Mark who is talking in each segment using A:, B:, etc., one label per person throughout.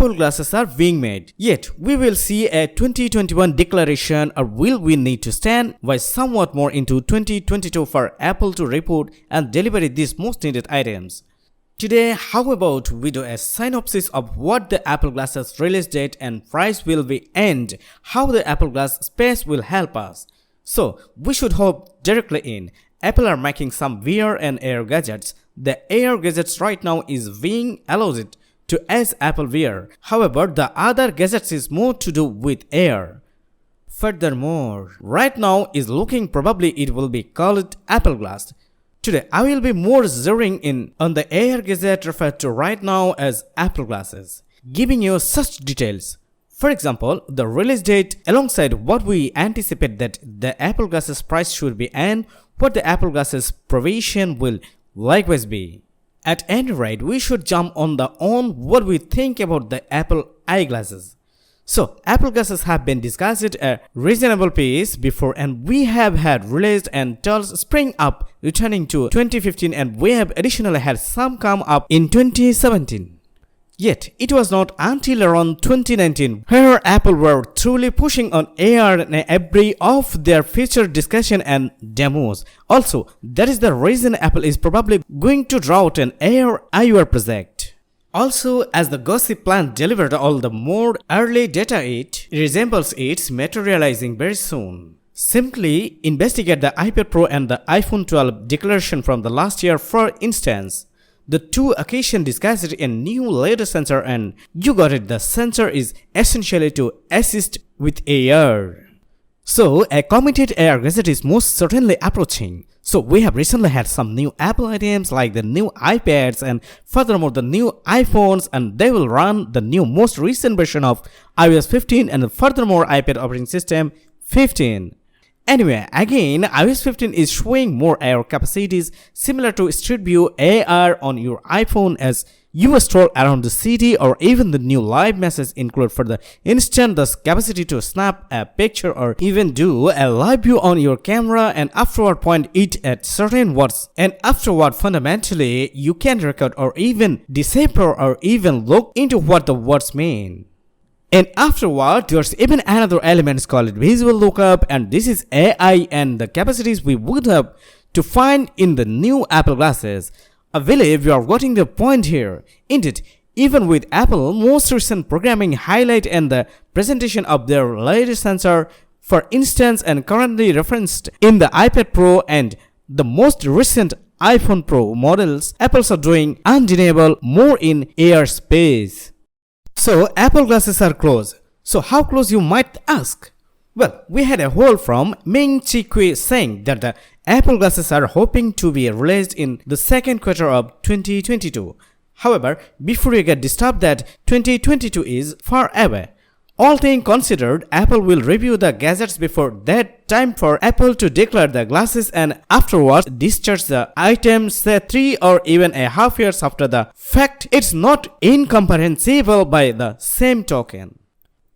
A: Apple glasses are being made. Yet, we will see a 2021 declaration, or will we need to stand by somewhat more into 2022 for Apple to report and deliver these most needed items? Today, how about we do a synopsis of what the Apple Glasses release date and price will be and how the Apple Glass space will help us. So, we should hop directly in. Apple are making some VR and AR gadgets. The AR gadgets right now is being allowed to as Apple VR. However, the other gadgets is more to do with AR. Furthermore, right now is looking probably it will be called Apple Glass. Today, I will be more zeroing in on the AR gadget referred to right now as Apple Glasses, giving you such details. For example, the release date alongside what we anticipate that the Apple Glasses price should be and what the Apple Glasses provision will likewise be. At any rate, we should jump on what we think about the Apple eyeglasses. So, Apple Glasses have been discussed at a reasonable pace before, and we have had released and tools spring up returning to 2015, and we have additionally had some come up in 2017. Yet, it was not until around 2019 where Apple were truly pushing on AR in every of their feature discussion and demos. Also, that is the reason Apple is probably going to draw out an AR eyewear project. Also, as the gossip plant delivered all the more early data, it resembles its materializing very soon. Simply investigate the iPad Pro and the iPhone 12 declaration from the last year for instance. The two occasions discussed a new LiDAR sensor and you got it, the sensor is essentially to assist with AR. So, a committed AR gadget is most certainly approaching. So, we have recently had some new Apple items like the new iPads and furthermore the new iPhones, and they will run the new most recent version of iOS 15 and furthermore iPad operating system 15. Anyway, again, iOS 15 is showing more AR capacities similar to Street View AR on your iPhone as you stroll around the city, or even the new live message include for the instant the capacity to snap a picture or even do a live view on your camera and afterward point it at certain words, and afterward fundamentally you can record or even decipher or even look into what the words mean. And afterward, there's even another element called visual lookup, and this is AI and the capacities we would have to find in the new Apple Glasses. I believe you are getting the point here. Indeed, even with Apple, most recent programming highlight and the presentation of their latest sensor, for instance, and currently referenced in the iPad Pro and the most recent iPhone Pro models, Apple's are doing undeniable more in AR space. So, Apple Glasses are close. So, how close you might ask? Well, we had a whole from Ming Chi Kui saying that the Apple Glasses are hoping to be released in the second quarter of 2022. However, before you get disturbed that 2022 is far away, all things considered, Apple will review the gadgets before that time for Apple to declare the glasses and afterwards discharge the items, say 3 or even a half years after the fact. It's not incomprehensible by the same token.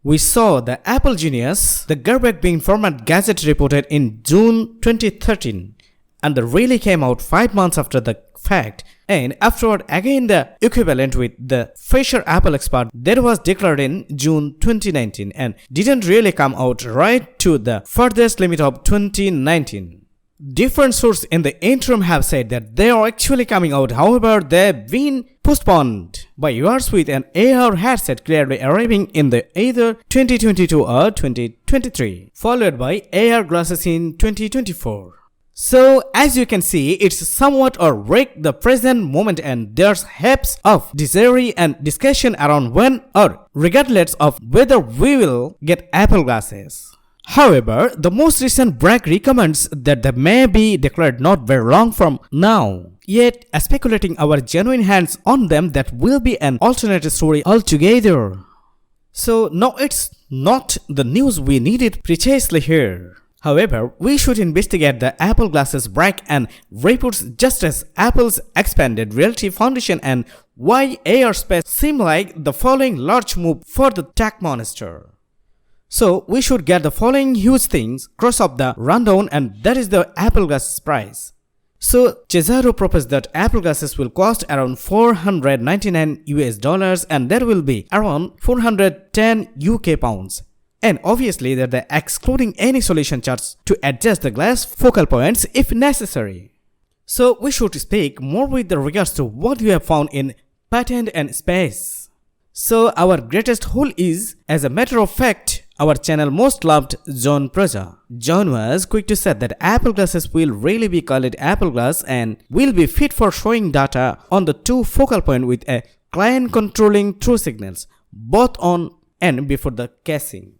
A: We saw the Apple Genius, the garbage bin format gadget reported in June 2013, and the really came out 5 months after the fact, and afterward again the equivalent with the Fisher Apple Expert that was declared in June 2019 and didn't really come out right to the furthest limit of 2019. Different sources in the interim have said that they are actually coming out, however they've been postponed by years, with an AR headset clearly arriving in the either 2022 or 2023, followed by AR glasses in 2024. So, as you can see, it's somewhat or wreck the present moment, and there's heaps of desire and discussion around when or regardless of whether we will get Apple Glasses. However, the most recent break recommends that they may be declared not very long from now. Yet, speculating our genuine hands on them, that will be an alternative story altogether. So, no, it's not the news we needed precisely here. However, we should investigate the Apple Glasses break and reports just as Apple's expanded reality foundation and why AR space seem like the following large move for the tech monster. So, we should get the following huge things cross off the rundown, and that is the Apple Glasses price. So Cesaro proposed that Apple glasses will cost around $499 and there will be around 410 UK pounds. And obviously they're excluding any solution charts to adjust the glass focal points if necessary. So we should speak more with regards to what we have found in patent and space. So our greatest haul is, as a matter of fact, our channel most loved John Praja. John was quick to say that Apple glasses will really be called Apple Glass and will be fit for showing data on the two focal point with a client controlling true signals, both on and before the casing.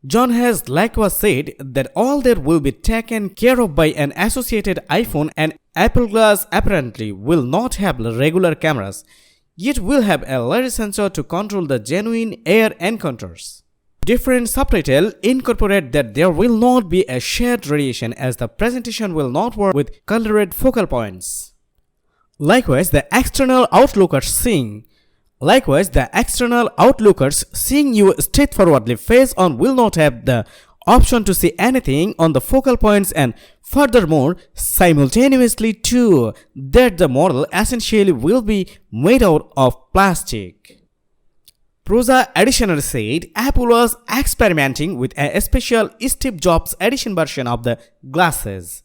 A: John has likewise said that all that will be taken care of by an associated iPhone, and Apple Glass apparently will not have regular cameras, yet will have a lidar sensor to control the genuine air encounters. Different subtitle incorporate that there will not be a shared radiation as the presentation will not work with colored focal points. Likewise, the external outlookers seeing you straightforwardly face on will not have the option to see anything on the focal points, and furthermore, simultaneously too, that the model essentially will be made out of plastic. Proza additionally said Apple was experimenting with a special Steve Jobs edition version of the glasses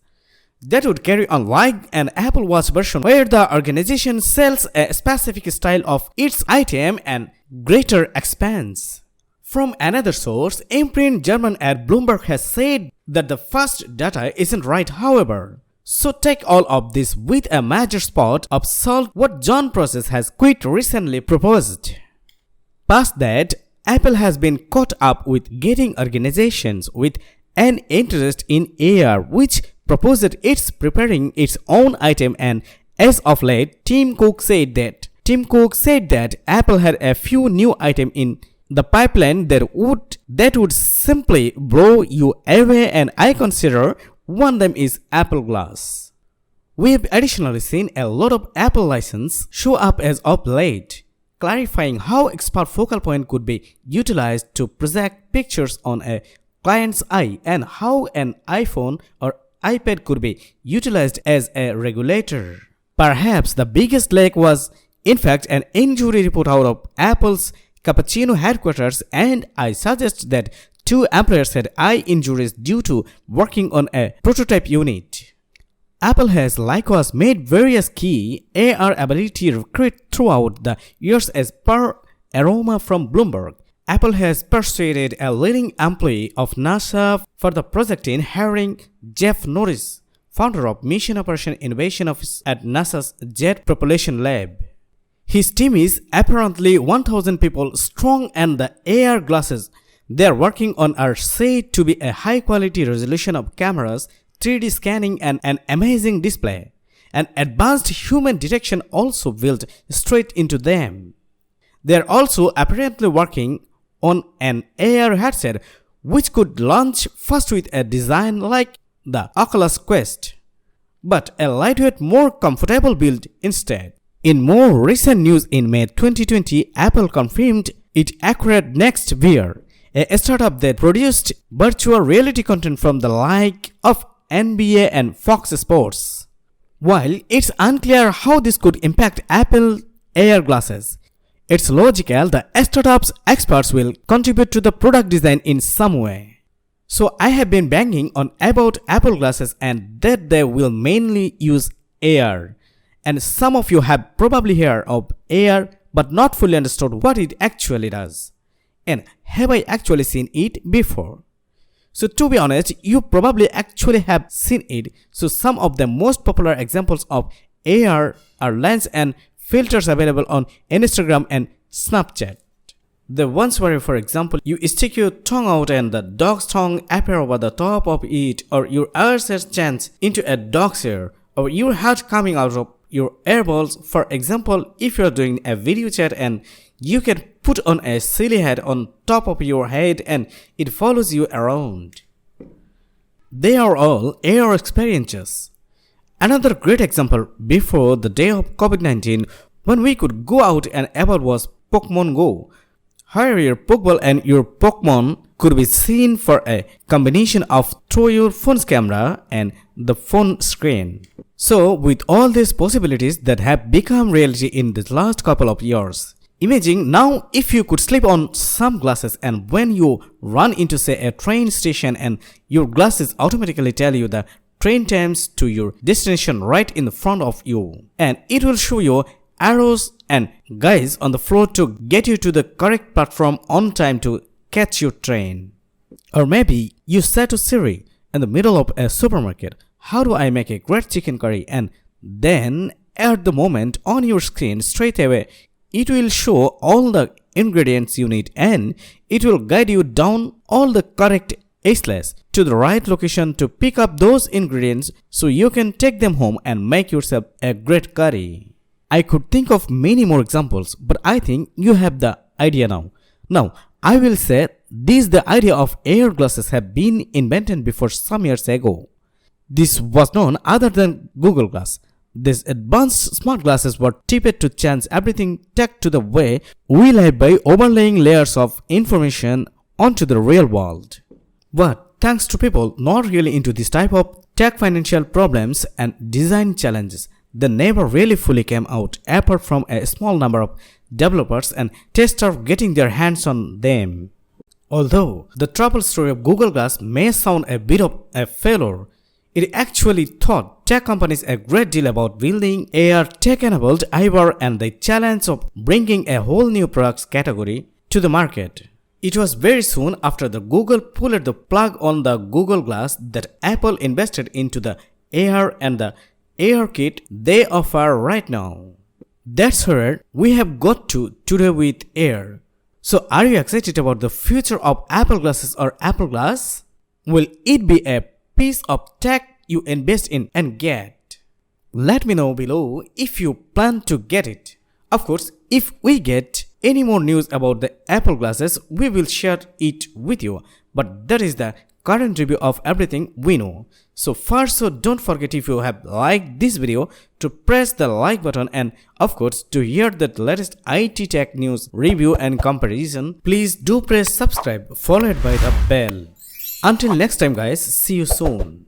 A: that would carry on like an Apple Watch version, where the organization sells a specific style of its item and greater expense. From another source, Imprint German at Bloomberg has said that the first data isn't right, however. So take all of this with a major spot of salt what John Process has quite recently proposed. Past that, Apple has been caught up with getting organizations with an interest in AR, which proposed it's preparing its own item, and as of late, Tim Cook said that Apple had a few new items in the pipeline that would simply blow you away, and I consider one of them is Apple Glass. We have additionally seen a lot of Apple license show up as of late, clarifying how expert focal point could be utilized to project pictures on a client's eye, and how an iPhone or iPad could be utilized as a regulator. Perhaps the biggest leak was, in fact, an injury report out of Apple's Cupertino headquarters, and I suggest that 2 employees had eye injuries due to working on a prototype unit. Apple has likewise made various key AR ability recruit throughout the years, as per Aroma from Bloomberg. Apple has persuaded a leading employee of NASA for the project in hiring Jeff Norris, founder of Mission Operation Innovation Office at NASA's Jet Propulsion Lab. His team is apparently 1,000 people strong, and the AR glasses they are working on are said to be a high-quality resolution of cameras, 3D scanning, and an amazing display, and advanced human detection also built straight into them. They are also apparently working on an AR headset which could launch first with a design like the Oculus Quest, but a lightweight, more comfortable build instead. In more recent news, in May 2020, Apple confirmed it acquired Next VR, a startup that produced virtual reality content from the like of NBA and Fox Sports. While it's unclear how this could impact Apple AR glasses, it's logical the startup's experts will contribute to the product design in some way. So I have been banging on about Apple glasses and that they will mainly use AR. And some of you have probably heard of AR but not fully understood what it actually does. And have I actually seen it before? So to be honest, you probably actually have seen it. So some of the most popular examples of AR are lens and filters available on Instagram and Snapchat. The ones where, for example, you stick your tongue out and the dog's tongue appear over the top of it, or your ears chance into a dog's ear, or your head coming out of your earballs. For example, if you're doing a video chat and you can put on a silly hat on top of your head and it follows you around. They are all AR experiences. Another great example before the day of COVID-19, when we could go out and about, was Pokemon Go. Here your Pokeball and your Pokemon could be seen for a combination of through your phone's camera and the phone screen. So, with all these possibilities that have become reality in the last couple of years, imagine now if you could slip on some glasses and when you run into say a train station and your glasses automatically tell you the train times to your destination right in the front of you, and it will show you arrows and guys on the floor to get you to the correct platform on time to catch your train. Or maybe you said to Siri in the middle of a supermarket, how do I make a great chicken curry? And then at the moment on your screen straight away it will show all the ingredients you need and it will guide you down all the correct aisles to the right location to pick up those ingredients so you can take them home and make yourself a great curry. I could think of many more examples, but I think you have the idea now. Now, I will say the idea of AR glasses have been invented before some years ago. This was none other than Google Glass. These advanced smart glasses were tipped to change everything tech to the way we live by overlaying layers of information onto the real world. But thanks to people not really into this type of tech financial problems and design challenges, they never really fully came out apart from a small number of developers and testers getting their hands on them. Although the trouble story of Google Glass may sound a bit of a failure, it actually taught tech companies a great deal about building AR tech-enabled eyewear and the challenge of bringing a whole new products category to the market. It was very soon after the Google pulled the plug on the Google Glass that Apple invested into the AR and the AR kit they offer right now. That's where we have got to today with AR. So are you excited about the future of Apple glasses or Apple Glass? Will it be a piece of tech you invest in and get? Let me know below if you plan to get it. Of course, if we get any more news about the Apple glasses, we will share it with you. But that is the current review of everything we know. So don't forget if you have liked this video to press the like button, and of course to hear the latest IT tech news review and comparison, please do press subscribe followed by the bell. Until next time guys, see you soon.